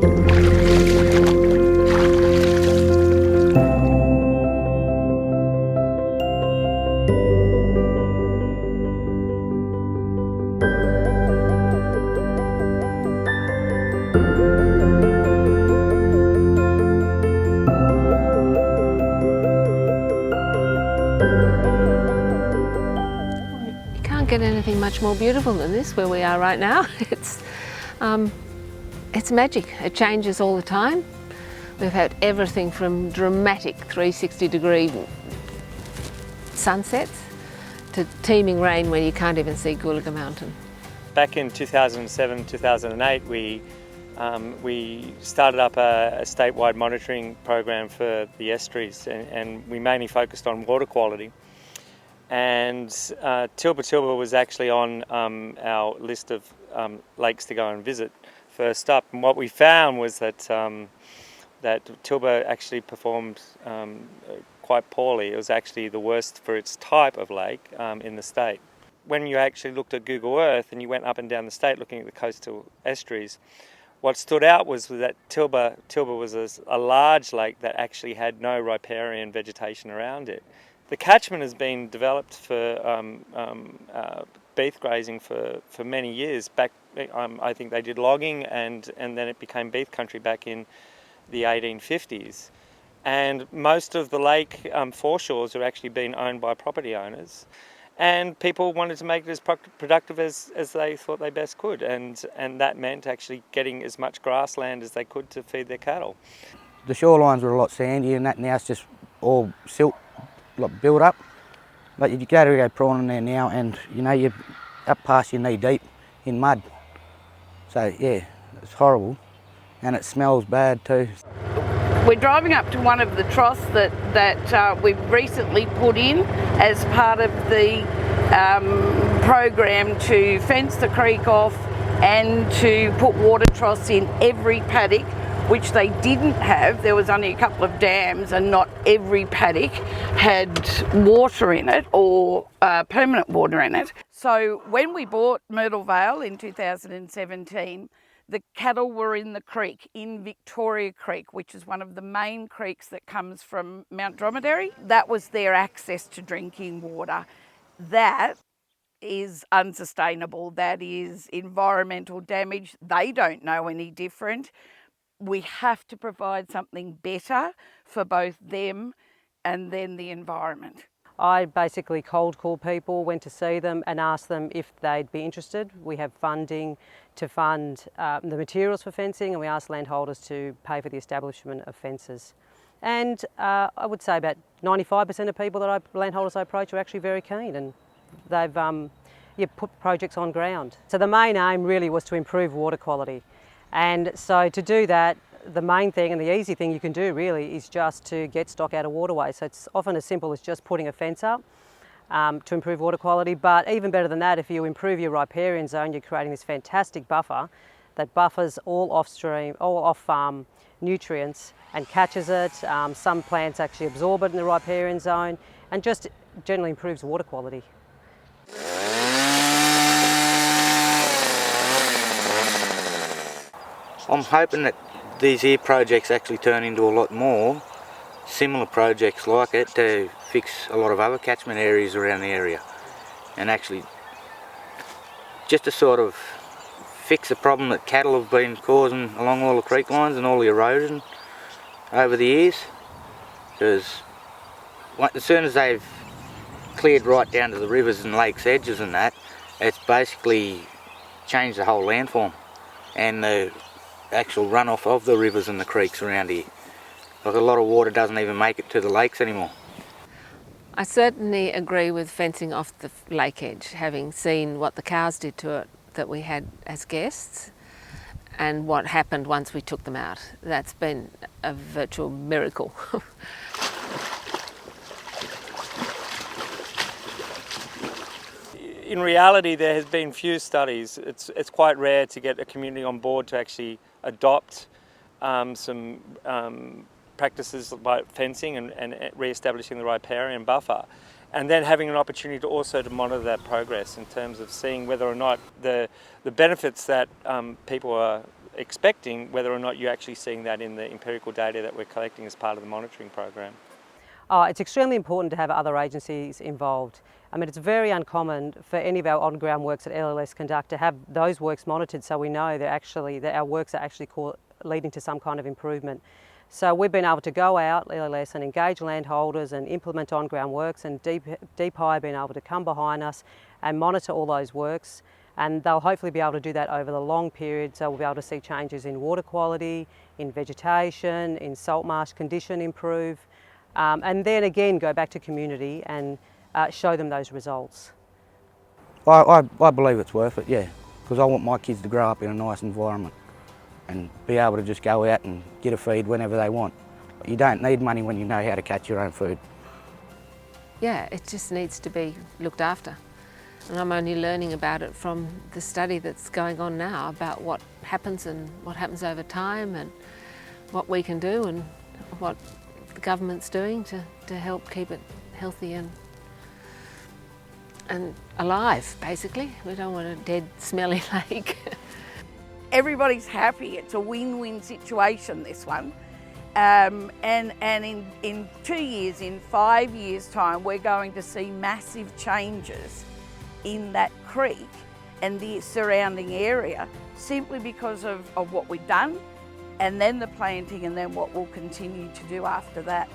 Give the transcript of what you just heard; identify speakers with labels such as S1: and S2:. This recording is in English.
S1: Get anything much more beautiful than this where we are right now. It's magic. It changes all the time. We've had everything from dramatic 360-degree sunsets to teeming rain where you can't even see Goolga Mountain.
S2: Back in 2007, 2008, we started up a statewide monitoring program for the estuaries, and we mainly focused on water quality. And Tilba was actually on our list of lakes to go and visit first up. And what we found was that Tilba actually performed quite poorly. It was actually the worst for its type of lake in the state. When you actually looked at Google Earth and you went up and down the state looking at the coastal estuaries, what stood out was that Tilba was a large lake that actually had no riparian vegetation around it. The catchment has been developed for beef grazing for many years. Back, I think they did logging, and then it became beef country back in the 1850s. And most of the lake foreshores are actually being owned by property owners. And people wanted to make it as productive as they thought they best could, and that meant actually getting as much grassland as they could to feed their cattle.
S3: The shorelines were a lot sandier, and that now it's just all silt. Build up. Like if you go prawning there now, and you know you're up past your knee deep in mud. So yeah, it's horrible, and it smells bad too.
S4: We're driving up to one of the troughs that we've recently put in as part of the program to fence the creek off and to put water troughs in every paddock, which they didn't have. There was only a couple of dams and not every paddock had water in it or permanent water in it. So when we bought Myrtle Vale in 2017, the cattle were in the creek, in Victoria Creek, which is one of the main creeks that comes from Mount Dromedary. That was their access to drinking water. That is unsustainable. That is environmental damage. They don't know any different. We have to provide something better for both them and then the environment.
S5: I basically cold called people, went to see them and asked them if they'd be interested. We have funding to fund the materials for fencing, and we asked landholders to pay for the establishment of fences. And I would say about 95% of people landholders I approach are actually very keen, and they've put projects on ground. So the main aim really was to improve water quality. And so to do that, the main thing and the easy thing you can do really is just to get stock out of waterways. So it's often as simple as just putting a fence up to improve water quality. But even better than that, if you improve your riparian zone, you're creating this fantastic buffer that buffers all off-farm nutrients and catches it. Some plants actually absorb it in the riparian zone and just generally improves water quality.
S3: I'm hoping that these here projects actually turn into a lot more similar projects like it to fix a lot of other catchment areas around the area, and actually just to sort of fix the problem that cattle have been causing along all the creek lines and all the erosion over the years. Because as soon as they've cleared right down to the rivers and lakes edges and that, it's basically changed the whole landform and the actual runoff of the rivers and the creeks around here. Like a lot of water doesn't even make it to the lakes anymore.
S1: I certainly agree with fencing off the lake edge, having seen what the cows did to it that we had as guests and what happened once we took them out. That's been a virtual miracle.
S2: In reality, there has been few studies. It's quite rare to get a community on board to actually adopt some practices like fencing and re-establishing the riparian buffer, and then having an opportunity to also to monitor that progress in terms of seeing whether or not the benefits that people are expecting, whether or not you're actually seeing that in the empirical data that we're collecting as part of the monitoring program.
S5: Oh, it's extremely important to have other agencies involved. I mean, it's very uncommon for any of our on-ground works that LLS conduct to have those works monitored, so we know that our works are actually leading to some kind of improvement. So we've been able to go out, LLS, and engage landholders and implement on-ground works, and DPI have been able to come behind us and monitor all those works, and they'll hopefully be able to do that over the long period, so we'll be able to see changes in water quality, in vegetation, in salt marsh condition improve, and then again go back to community and show them those results.
S6: I believe it's worth it, yeah, because I want my kids to grow up in a nice environment and be able to just go out and get a feed whenever they want. You don't need money when you know how to catch your own food.
S1: Yeah, it just needs to be looked after. And I'm only learning about it from the study that's going on now about what happens and what happens over time and what we can do and what the government's doing to help keep it healthy and alive, basically. We don't want a dead, smelly lake.
S4: Everybody's happy. It's a win-win situation, this one. And in 2 years, in 5 years' time, we're going to see massive changes in that creek and the surrounding area simply because of what we've done, and then the planting, and then what we'll continue to do after that.